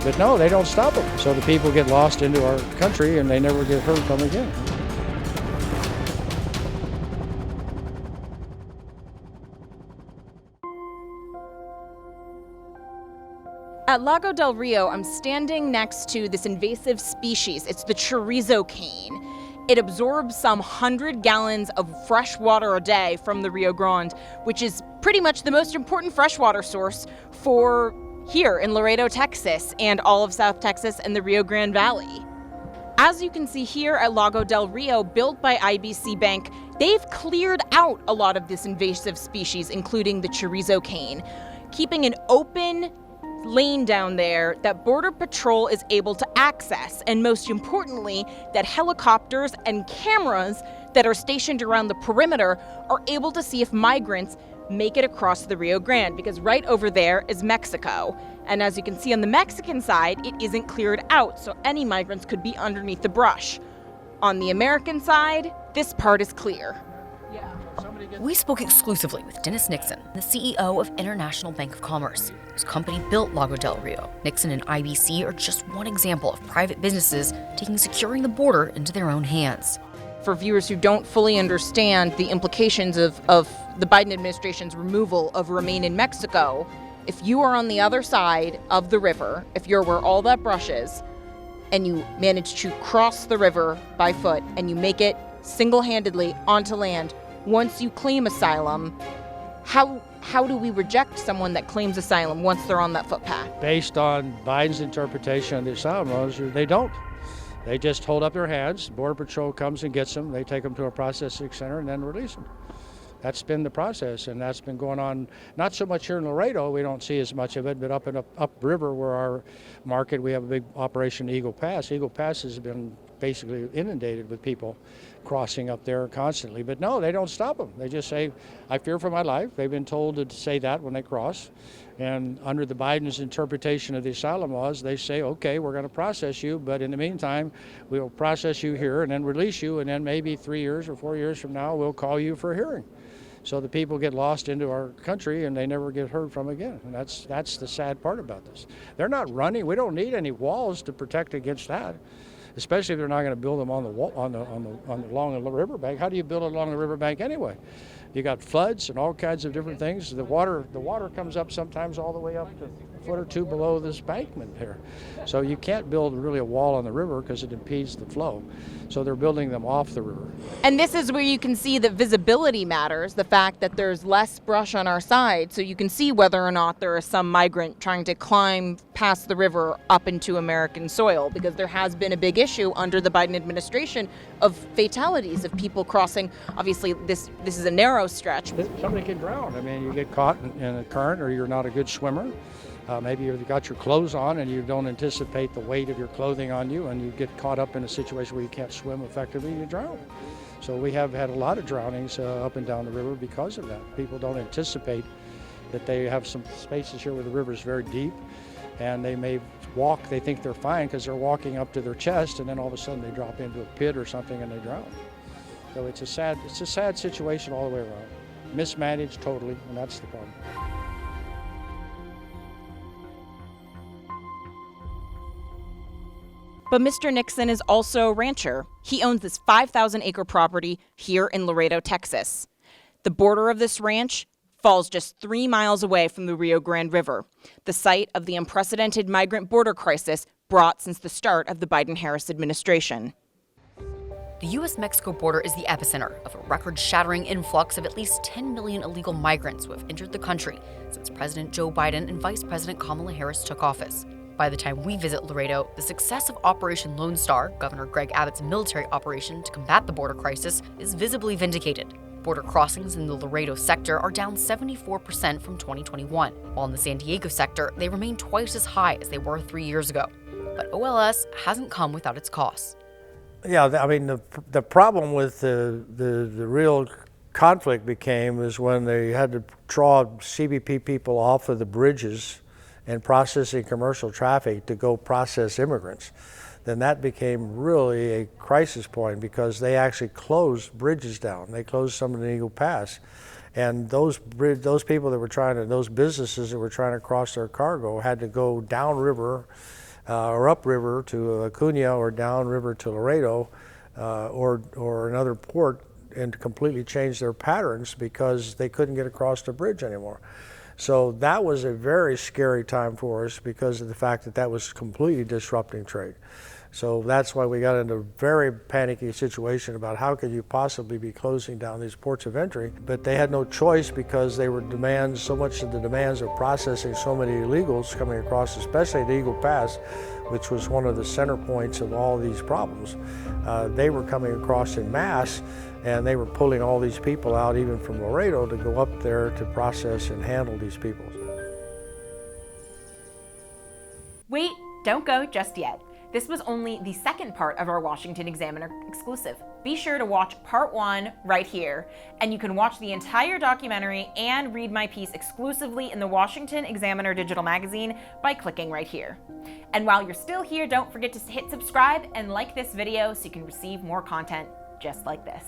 But no, they don't stop them. So the people get lost into our country and they never get heard from again. At Lago del Rio, I'm standing next to this invasive species. It's the chorizo cane. It absorbs some 100 gallons of fresh water a day from the Rio Grande, which is pretty much the most important freshwater source for here in Laredo, Texas, and all of South Texas and the Rio Grande Valley. As you can see here at Lago del Rio, built by IBC Bank, they've cleared out a lot of this invasive species, including the chorizo cane, keeping an open lane down there that Border Patrol is able to access, and most importantly, that helicopters and cameras that are stationed around the perimeter are able to see if migrants make it across the Rio Grande, because right over there is Mexico. And as you can see on the Mexican side, it isn't cleared out, so any migrants could be underneath the brush. On the American side, this part is clear. We spoke exclusively with Dennis Nixon, the CEO of International Bank of Commerce, whose company built Lago del Rio. Nixon and IBC are just one example of private businesses taking securing the border into their own hands. For viewers who don't fully understand the implications of the Biden administration's removal of Remain in Mexico, if you are on the other side of the river, if you're where all that brush is, and you manage to cross the river by foot and you make it single-handedly onto land, once you claim asylum, how do we reject someone that claims asylum once they're on that footpath? Based on Biden's interpretation of the asylum laws, they don't. They just hold up their hands. Border Patrol comes and gets them. They take them to a processing center and then release them. That's been the process, and that's been going on not so much here in Laredo. We don't see as much of it, but upriver where our market, we have a big operation, Eagle Pass. Eagle Pass has been basically inundated with people crossing up there constantly. But no, they don't stop them. They just say, I fear for my life. They've been told to say that when they cross. And under the Biden's interpretation of the asylum laws, they say, okay, we're going to process you, but in the meantime, we'll process you here and then release you, and then maybe 3 years or 4 years from now, we'll call you for a hearing. So the people get lost into our country and they never get heard from again. And that's the sad part about this. They're not running. We don't need any walls to protect against that, especially if they're not going to build them on the wall, along the riverbank. How do you build it along the riverbank anyway? You got floods and all kinds of different things. The water comes up sometimes all the way up to a foot or two below this embankment here. So you can't build really a wall on the river because it impedes the flow. So they're building them off the river. And this is where you can see that visibility matters, the fact that there's less brush on our side, so you can see whether or not there is some migrant trying to climb past the river up into American soil, because there has been a big issue under the Biden administration of fatalities of people crossing. Obviously, this is a narrow stretch. Somebody can drown. I mean, you get caught in a current, or you're not a good swimmer. Maybe you've got your clothes on and you don't anticipate the weight of your clothing on you, and you get caught up in a situation where you can't swim effectively, you drown. So we have had a lot of drownings up and down the river because of that. People don't anticipate that they have some spaces here where the river is very deep, and they may walk, they think they're fine because they're walking up to their chest, and then all of a sudden they drop into a pit or something and they drown. So it's a sad situation all the way around. Mismanaged totally, and that's the problem. But Mr. Nixon is also a rancher. He owns this 5,000-acre property here in Laredo, Texas. The border of this ranch falls just 3 miles away from the Rio Grande River, the site of the unprecedented migrant border crisis brought since the start of the Biden-Harris administration. The U.S.-Mexico border is the epicenter of a record-shattering influx of at least 10 million illegal migrants who have entered the country since President Joe Biden and Vice President Kamala Harris took office. By the time we visit Laredo, the success of Operation Lone Star, Governor Greg Abbott's military operation to combat the border crisis, is visibly vindicated. Border crossings in the Laredo sector are down 74% from 2021, while in the San Diego sector, they remain twice as high as they were 3 years ago. But OLS hasn't come without its costs. Yeah, I mean, the problem with the real conflict was when they had to draw CBP people off of the bridges and processing commercial traffic to go process immigrants. Then that became really a crisis point because they actually closed bridges down. They closed some of the Eagle Pass. And those people that were those businesses that were trying to cross their cargo had to go downriver or upriver to Acuna or downriver to Laredo or another port, and completely change their patterns because they couldn't get across the bridge anymore. So that was a very scary time for us because of the fact that that was completely disrupting trade. So that's why we got into a very panicky situation about how could you possibly be closing down these ports of entry. But they had no choice because they were so much of the demands of processing so many illegals coming across, especially the Eagle Pass, which was one of the center points of all these problems. They were coming across in mass, and they were pulling all these people out even from Laredo to go up there to process and handle these people. Wait, don't go just yet. This was only the second part of our Washington Examiner exclusive. Be sure to watch part 1 right here, and you can watch the entire documentary and read my piece exclusively in the Washington Examiner digital magazine by clicking right here. And while you're still here, don't forget to hit subscribe and like this video so you can receive more content just like this.